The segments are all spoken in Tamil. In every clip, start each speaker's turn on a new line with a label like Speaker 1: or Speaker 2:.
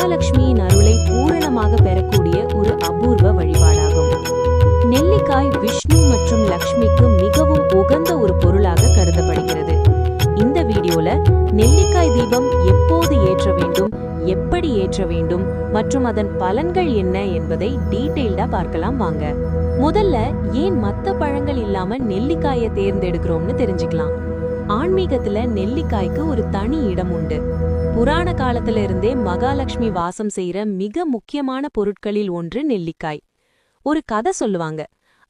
Speaker 1: மகாலட்சுமியின் அருளை பூரணமாக பெறக்கூடிய ஒரு அபூர்வ வழிபாடாகும். நெல்லிக்காய் விஷ்ணு மற்றும் லக்ஷ்மிக்கு மிகவும் உகந்த ஒரு பொருளாக கருதப்படுகிறது. இந்த வீடியோல நெல்லிக்காய் தீபம் எப்போது ஏற்ற வேண்டும், எப்படி ஏற்ற வேண்டும் மற்றும் அதன் பலன்கள் என்ன என்பதை டீடைல்டா பார்க்கலாம் வாங்க. முதல்ல ஏன் மத்த பழங்கள் இல்லாம நெல்லிக்காயை தேர்ந்தெடுக்கிறோம்னு தெரிஞ்சுக்கலாம். ஆன்மீகத்துல நெல்லிக்காய்க்கு ஒரு தனி இடம் உண்டு. புராண காலத்துல இருந்தே மகாலட்சுமி வாசம் செய்யற மிக முக்கியமான பொருட்களில் ஒன்று நெல்லிக்காய். ஒரு கதை சொல்லுவாங்க.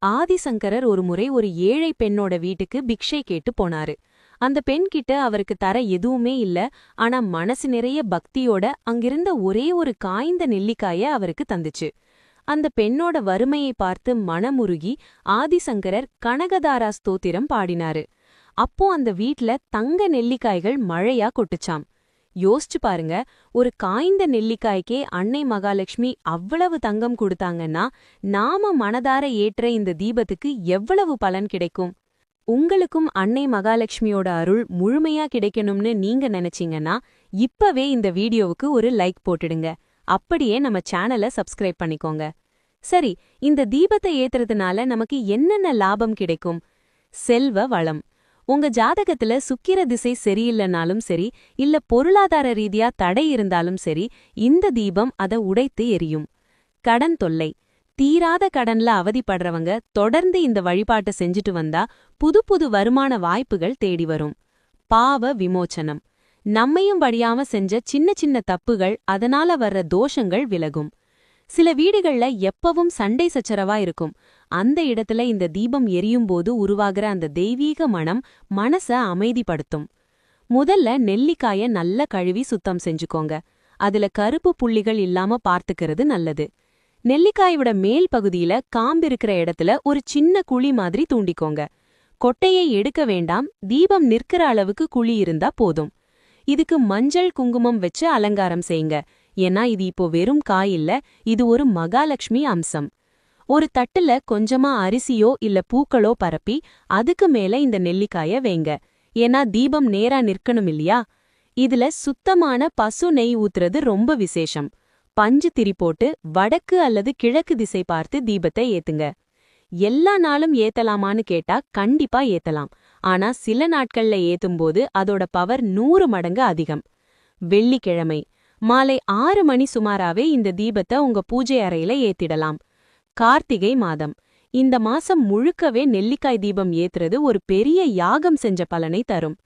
Speaker 1: ஆதிசங்கரர் ஒரு முறை ஒரு ஏழை பெண்ணோட வீட்டுக்கு பிக்ஷை கேட்டு போனாரு. அந்த பெண் கிட்ட அவருக்கு தர எதுவுமே இல்ல. ஆனா மனசு நிறைய பக்தியோட அங்கிருந்த ஒரே ஒரு காய்ந்த நெல்லிக்காய அவருக்கு தந்துச்சு. அந்த பெண்ணோட வறுமையை பார்த்து மனமுருகி ஆதிசங்கரர் கனகதாரா ஸ்தோத்திரம் பாடினாரு. அப்போ அந்த வீட்ல தங்க நெல்லிக்காய்கள் மழையா கொட்டுச்சாம். யோசிச்சு பாருங்க, ஒரு காய்ந்த நெல்லிக்காய்க்கே அன்னை மகாலட்சுமி அவ்வளவு தங்கம் கொடுத்தாங்கன்னா நாம மனதார ஏற்ற இந்த தீபத்துக்கு எவ்வளவு பலன் கிடைக்கும்? உங்களுக்கும் அன்னை மகாலட்சுமியோட அருள் முழுமையா கிடைக்கணும்னு நீங்க நினைச்சீங்கன்னா இப்பவே இந்த வீடியோவுக்கு ஒரு லைக் போட்டுடுங்க. அப்படியே நம்ம சேனலை சப்ஸ்கிரைப் பண்ணிக்கோங்க. சரி, இந்த தீபத்தை ஏத்துறதுனால நமக்கு என்னென்ன லாபம் கிடைக்கும்? செல்வ வளம். உங்க ஜாதகத்துல சுக்கிர திசை சரியில்லைனாலும் சரி, இல்ல பொருளாதார ரீதியா தடை இருந்தாலும் சரி, இந்த தீபம் அதை உடைத்து எரியும். கடன் தொல்லை. தீராத கடன்ல அவதிப்படுறவங்க தொடர்ந்து இந்த வழிபாட்டை செஞ்சுட்டு வந்தா புது புது வருமான வாய்ப்புகள் தேடி வரும். பாவ விமோச்சனம். நம்மையும் வழியாம செஞ்ச சின்ன சின்ன தப்புகள், அதனால வர்ற தோஷங்கள் விலகும். சில வீடுகள்ல எப்பவும் சண்டை சச்சரவா இருக்கும். அந்த இடத்துல இந்த தீபம் எரியும் போது உருவாகிற அந்த தெய்வீக மனம் மனச அமைதிப்படுத்தும். முதல்ல நெல்லிக்காய நல்லா கழுவி சுத்தம் செஞ்சுக்கோங்க. அதுல கருப்பு புள்ளிகள் இல்லாம பார்த்துக்கிறது நல்லது. நெல்லிக்காயோட மேல் பகுதியில காம்பு இருக்கிற இடத்துல ஒரு சின்ன குழி மாதிரி தூண்டிக்கோங்க. கொட்டையை எடுக்க வேண்டாம், தீபம் நிற்கிற அளவுக்கு குழி இருந்தா போதும். இதுக்கு மஞ்சள் குங்குமம் வச்சு அலங்காரம் செய்யுங்க. ஏன்னா இது இப்போ வெறும் காய் இல்ல, இது ஒரு மகாலட்சுமி அம்சம். ஒரு தட்டுல கொஞ்சமா அரிசியோ இல்ல பூக்களோ பரப்பி அதுக்கு மேல இந்த நெல்லிக்காய வைங்க. ஏன்னா தீபம் நேரா நிற்கணும் இல்லையா? இதுல சுத்தமான பசு நெய் ஊத்துறது ரொம்ப விசேஷம். பஞ்சு திரி போட்டு வடக்கு அல்லது கிழக்கு திசை பார்த்து தீபத்தை ஏத்துங்க. எல்லா நாளும் ஏத்தலாமான்னு கேட்டா கண்டிப்பா ஏத்தலாம். ஆனா சில நாட்கள்ல ஏத்தும்போது அதோட பவர் 100 மடங்கு அதிகம். வெள்ளிக்கிழமை மாலை 6 மணி சுமாராவே இந்த தீபத்தை உங்க பூஜை அறையில ஏத்திடலாம். கார்த்திகை மாதம். இந்த மாசம் முழுக்கவே நெல்லிக்காய் தீபம் ஏத்துறது ஒரு பெரிய யாகம் செஞ்ச பலனை தரும்.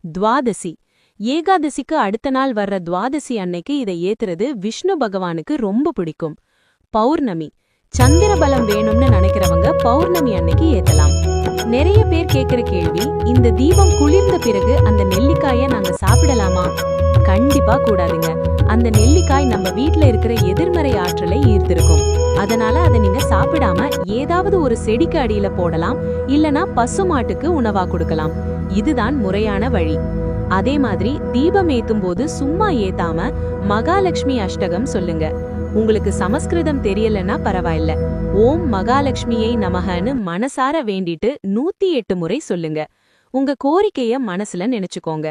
Speaker 1: துவாதசி. ஏகாதசிக்கு அடுத்த நாள் வர்ற துவாதசி அன்னைக்கு இதை ஏத்துறது விஷ்ணு பகவானுக்கு ரொம்ப பிடிக்கும். பௌர்ணமி. சந்திர பலம் வேணும்னு நினைக்கிறவங்க பௌர்ணமி அன்னைக்கு ஏத்தலாம். நிறைய பேர் கேக்குற கேள்வி, இந்த தீபம் குளிர்ந்த பிறகு அந்த நெல்லிக்காய நாங்க சாப்பிடலாமா? கண்டிப்பா கூடாதுங்க. அந்த நெல்லிக்காய் நம்ம வீட்ல இருக்கிற எதிர்மறை ஆற்றலை ஈர்த்திருக்கும். அதனால அதை நீங்க சாப்பிடாம ஏதாவது ஒரு செடிக்கு அடியில போடலாம், இல்லனா பசுமாட்டுக்கு உணவா கொடுக்கலாம். இதுதான் முறையான வழி. அதே மாதிரி தீபம் ஏத்தும் போது சும்மா ஏத்தாம மகாலட்சுமி அஷ்டகம் சொல்லுங்க. உங்களுக்கு சமஸ்கிருதம் தெரியலன்னா பரவாயில்ல. ஓம் மகாலட்சுமியை நமகன்னு மனசார வேண்டிட்டு 108 முறை சொல்லுங்க. உங்க கோரிக்கைய மனசுல நினைச்சுக்கோங்க.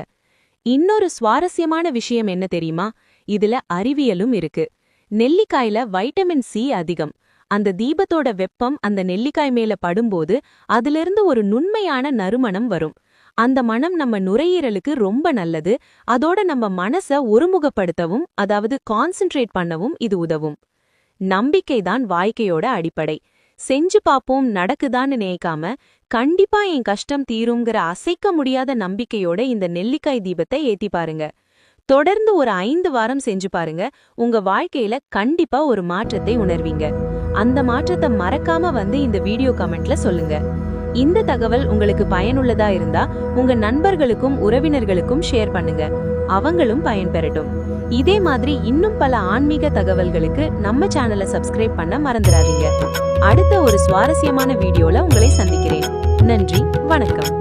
Speaker 1: இன்னொரு சுவாரஸ்யமான விஷயம் என்ன தெரியுமா? இதுல அறிவியலும் இருக்கு. நெல்லிக்காயில வைட்டமின் சி அதிகம். அந்த தீபத்தோட வெப்பம் அந்த நெல்லிக்காய் மேல படும்போது அதிலிருந்து ஒரு நுண்மையான நறுமணம் வரும். அந்த மனம் நம்ம நுரையீரலுக்கு ரொம்ப நல்லது. அதோட நம்ம மனச ஒருமுகப்படுத்தவும், அதாவது கான்சென்ட்ரேட் பண்ணவும் இது உதவும். நம்பிக்கைதான் வாழ்க்கையோட அடிப்படை. செஞ்சு பாப்போம் நடக்குதான்னு நினைக்காம கண்டிப்பா என் கஷ்டம் தீருங்கிற அசைக்க முடியாத நம்பிக்கையோட இந்த நெல்லிக்காய் தீபத்தை ஏத்தி பாருங்க. தொடர்ந்து ஒரு 5 வாரம் செஞ்சு பாருங்க. உங்க வாழ்க்கையில கண்டிப்பா ஒரு மாற்றத்தை உணர்வீங்க. அந்த மாற்றத்தை மறக்காம வந்து இந்த வீடியோ கமெண்ட்ல சொல்லுங்க. இந்த தகவல் உங்களுக்கு பயனுள்ளதா இருந்தா உங்க நண்பர்களுக்கும் உறவினர்களுக்கும் ஷேர் பண்ணுங்க. அவங்களும் பயன்பெறட்டும். இதே மாதிரி இன்னும் பல ஆன்மீக தகவல்களுக்கு நம்ம சேனலை சப்ஸ்கிரைப் பண்ண மறந்துடாதீங்க. அடுத்த ஒரு சுவாரஸ்யமான வீடியோல உங்களை சந்திக்கிறேன். நன்றி, வணக்கம்.